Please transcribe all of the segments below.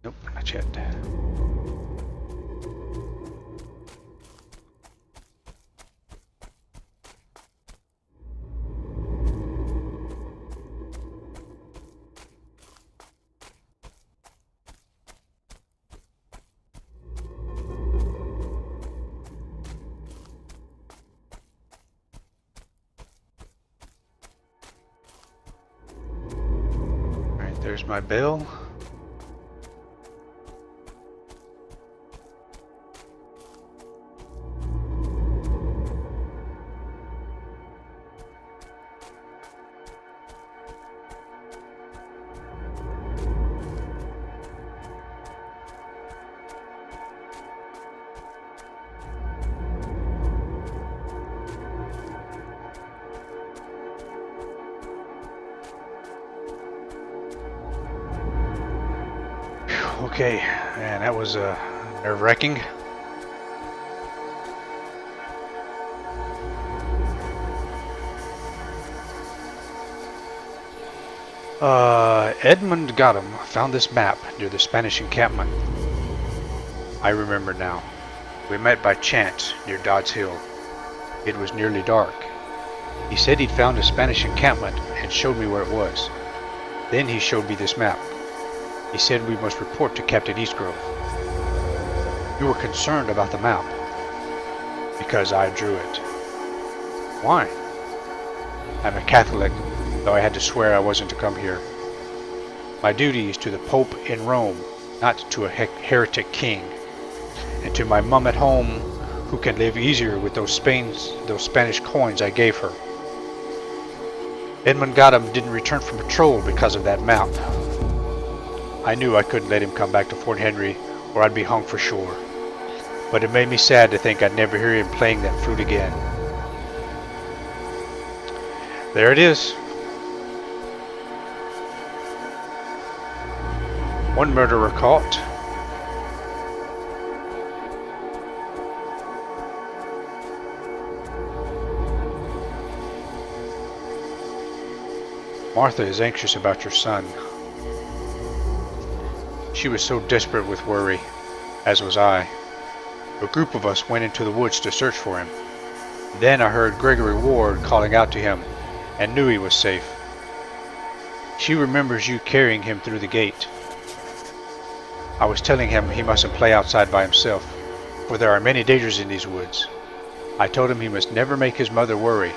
Nope, not yet. Alright, there's my bell. Okay, man, that was nerve-wracking. Edmund Gotham found this map near the Spanish encampment. I remember now. We met by chance near Dodds Hill. It was nearly dark. He said he'd found a Spanish encampment and showed me where it was. Then he showed me this map. He said we must report to Captain Eastgrove. You were concerned about the map. Because I drew it. Why? I'm a Catholic, though I had to swear I wasn't to come here. My duty is to the Pope in Rome, not to a heretic king. And to my mum at home, who can live easier with those Spanish coins I gave her. Edmund Gotham didn't return from patrol because of that map. I knew I couldn't let him come back to Fort Henry, or I'd be hung for sure. But it made me sad to think I'd never hear him playing that flute again. There it is. One murderer caught. Martha is anxious about your son. She was so desperate with worry, as was I. A group of us went into the woods to search for him. Then I heard Gregory Ward calling out to him, and knew he was safe. She remembers you carrying him through the gate. I was telling him he mustn't play outside by himself, for there are many dangers in these woods. I told him he must never make his mother worry.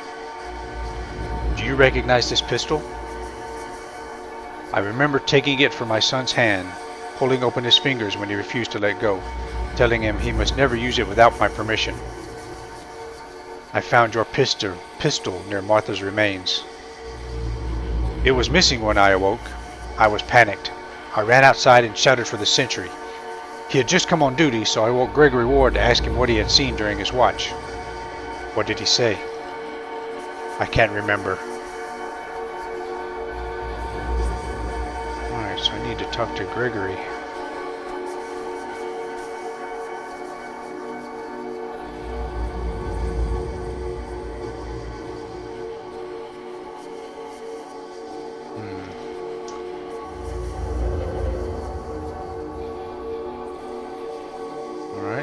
Do you recognize this pistol? I remember taking it from my son's hand, pulling open his fingers when he refused to let go, telling him he must never use it without my permission. I found your pistol near Martha's remains. It was missing when I awoke. I was panicked. I ran outside and shouted for the sentry. He had just come on duty, so I woke Gregory Ward to ask him what he had seen during his watch. What did he say? I can't remember. Alright, so I need to talk to Gregory.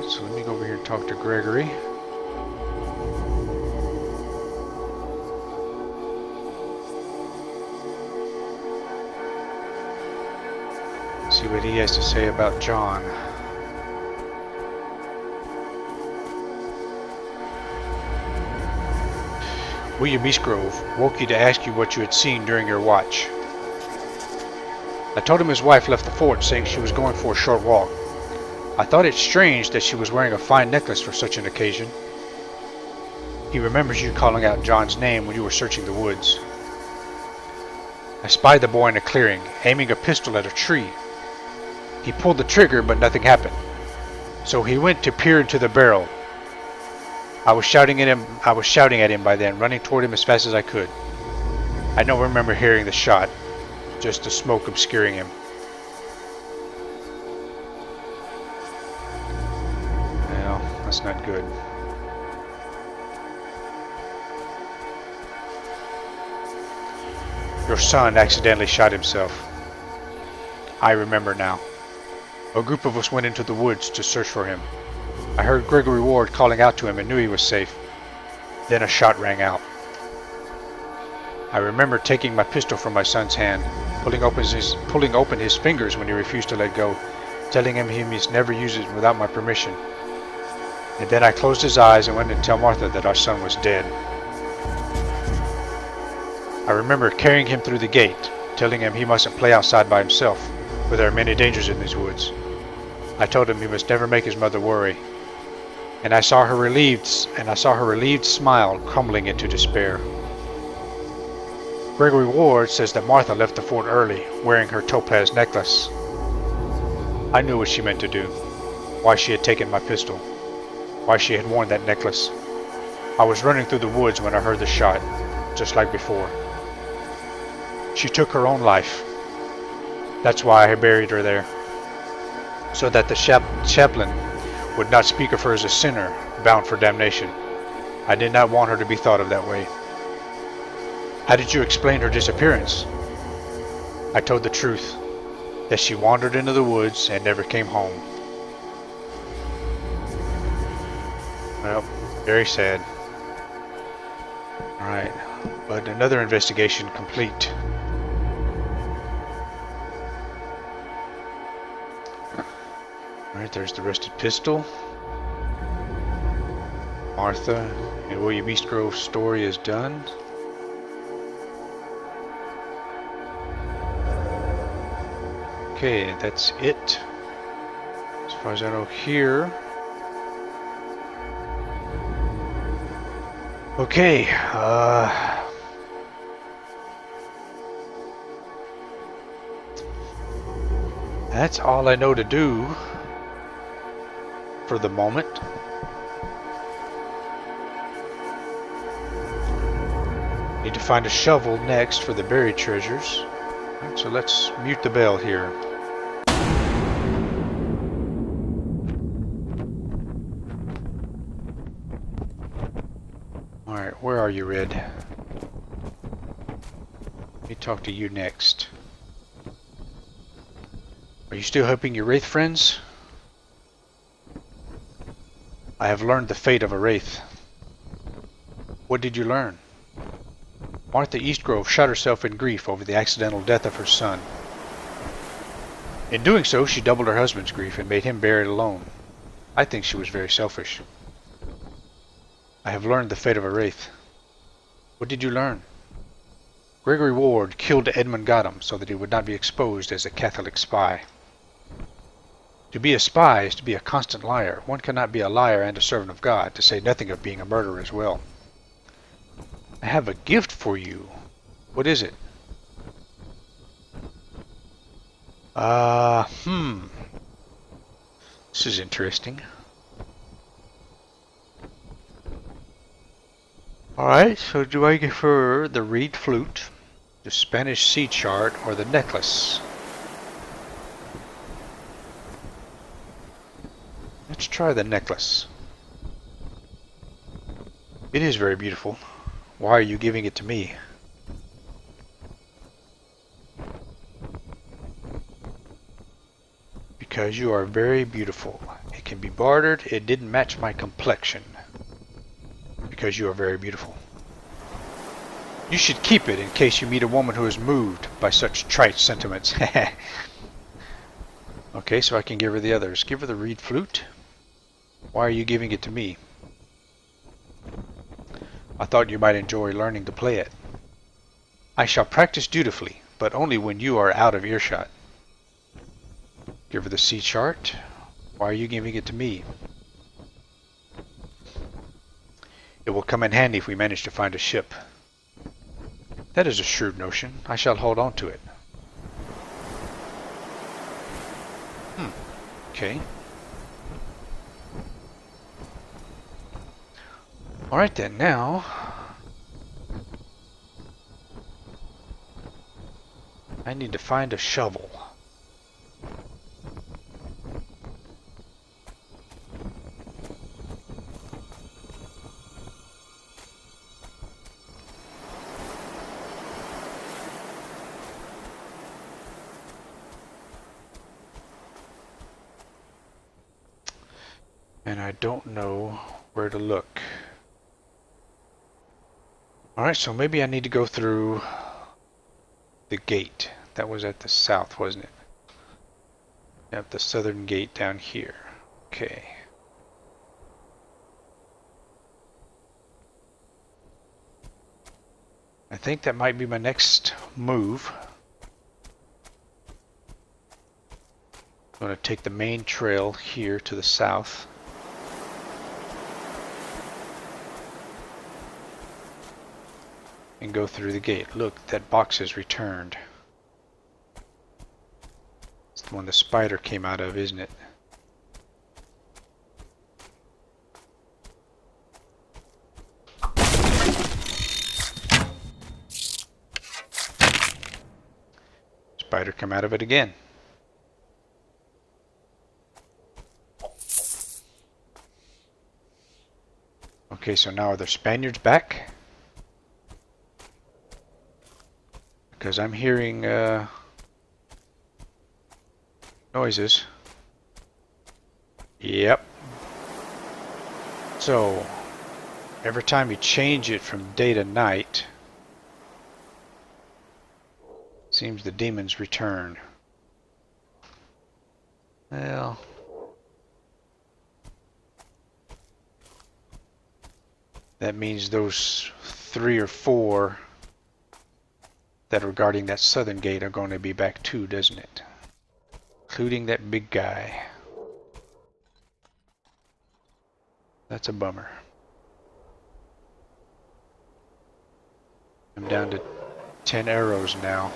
So let me go over here and talk to Gregory. See what he has to say about John. William Eastgrove woke you to ask you what you had seen during your watch. I told him his wife left the fort saying she was going for a short walk. I thought it strange that she was wearing a fine necklace for such an occasion. He remembers you calling out John's name when you were searching the woods. I spied the boy in a clearing, aiming a pistol at a tree. He pulled the trigger, but nothing happened. So he went to peer into the barrel. I was shouting at him by then, running toward him as fast as I could. I don't remember hearing the shot, just the smoke obscuring him. That's not good. Your son accidentally shot himself. I remember now. A group of us went into the woods to search for him. I heard Gregory Ward calling out to him and knew he was safe. Then a shot rang out. I remember taking my pistol from my son's hand, pulling open his fingers when he refused to let go, telling him he must never use it without my permission. And then I closed his eyes and went to tell Martha that our son was dead. I remember carrying him through the gate, telling him he mustn't play outside by himself, for there are many dangers in these woods. I told him he must never make his mother worry, and I saw her relieved smile crumbling into despair. Gregory Ward says that Martha left the fort early, wearing her topaz necklace. I knew what she meant to do, why she had taken my pistol, why she had worn that necklace. I was running through the woods when I heard the shot, just like before. She took her own life. That's why I buried her there, so that the chaplain would not speak of her as a sinner bound for damnation. I did not want her to be thought of that way. How did you explain her disappearance? I told the truth, that she wandered into the woods and never came home. Well, very sad. Alright, but another investigation complete. Alright, there's the rusted pistol. Martha and William Eastgrove's story is done. Okay, that's it. As far as I know here. Okay, that's all I know to do for the moment. Need to find a shovel next for the buried treasures. Alright, so let's mute the bell here. Alright, where are you, Red? Let me talk to you next. Are you still helping your Wraith friends? I have learned the fate of a Wraith. What did you learn? Martha Eastgrove shot herself in grief over the accidental death of her son. In doing so, she doubled her husband's grief and made him bear it alone. I think she was very selfish. I have learned the fate of a Wraith. What did you learn? Gregory Ward killed Edmund Gotham so that he would not be exposed as a Catholic spy. To be a spy is to be a constant liar. One cannot be a liar and a servant of God, to say nothing of being a murderer as well. I have a gift for you. What is it? This is interesting. Alright, so do I give her the reed flute, the Spanish sea chart, or the necklace? Let's try the necklace. It is very beautiful. Why are you giving it to me? Because you are very beautiful. It can be bartered. It didn't match my complexion. Because you are very beautiful. You should keep it in case you meet a woman who is moved by such trite sentiments. Okay, so I can give her the others. Give her the reed flute. Why are you giving it to me? I thought you might enjoy learning to play it. I shall practice dutifully, but only when you are out of earshot. Give her the sea chart. Why are you giving it to me? It will come in handy if we manage to find a ship. That is a shrewd notion. I shall hold on to it. Okay. Alright then, now I need to find a shovel. And I don't know where to look. Alright, so maybe I need to go through the gate. That was at the south, wasn't it? Yep, the southern gate down here. Okay. I think that might be my next move. I'm going to take the main trail here to the south. And go through the gate. Look, that box is returned. It's the one the spider came out of, isn't it? Spider come out of it again. Okay, so now are the Spaniards back? Because I'm hearing noises. Yep. So, every time you change it from day to night, seems the demons return. Well, that means those 3 or 4 that are guarding that southern gate are going to be back too, doesn't it? Including that big guy. That's a bummer. I'm down to 10 arrows now.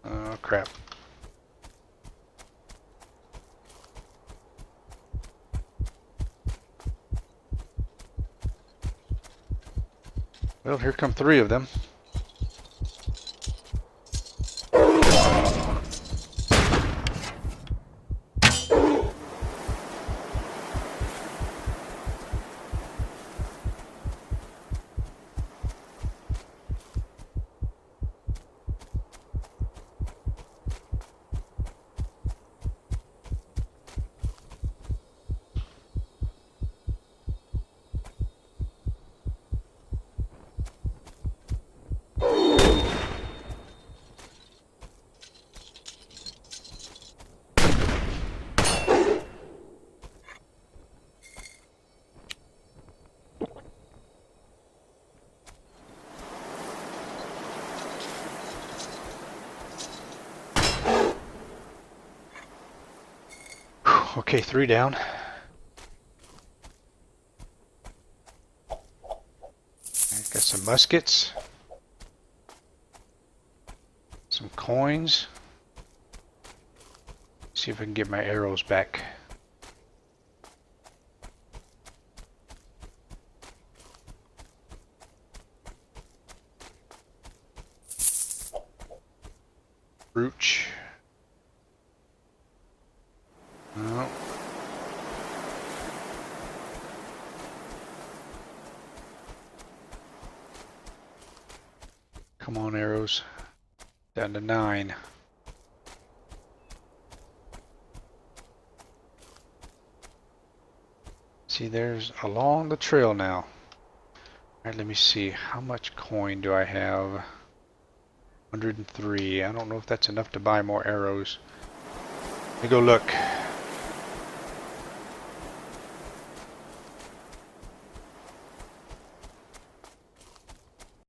Oh crap. Well, here come 3 of them. Okay, 3 down. Got some muskets. Some coins. See if I can get my arrows back. Brooch. No. Come on, arrows. Down to 9. See, there's along the trail now. Alright, let me see. How much coin do I have? 103. I don't know if that's enough to buy more arrows. Let me go look.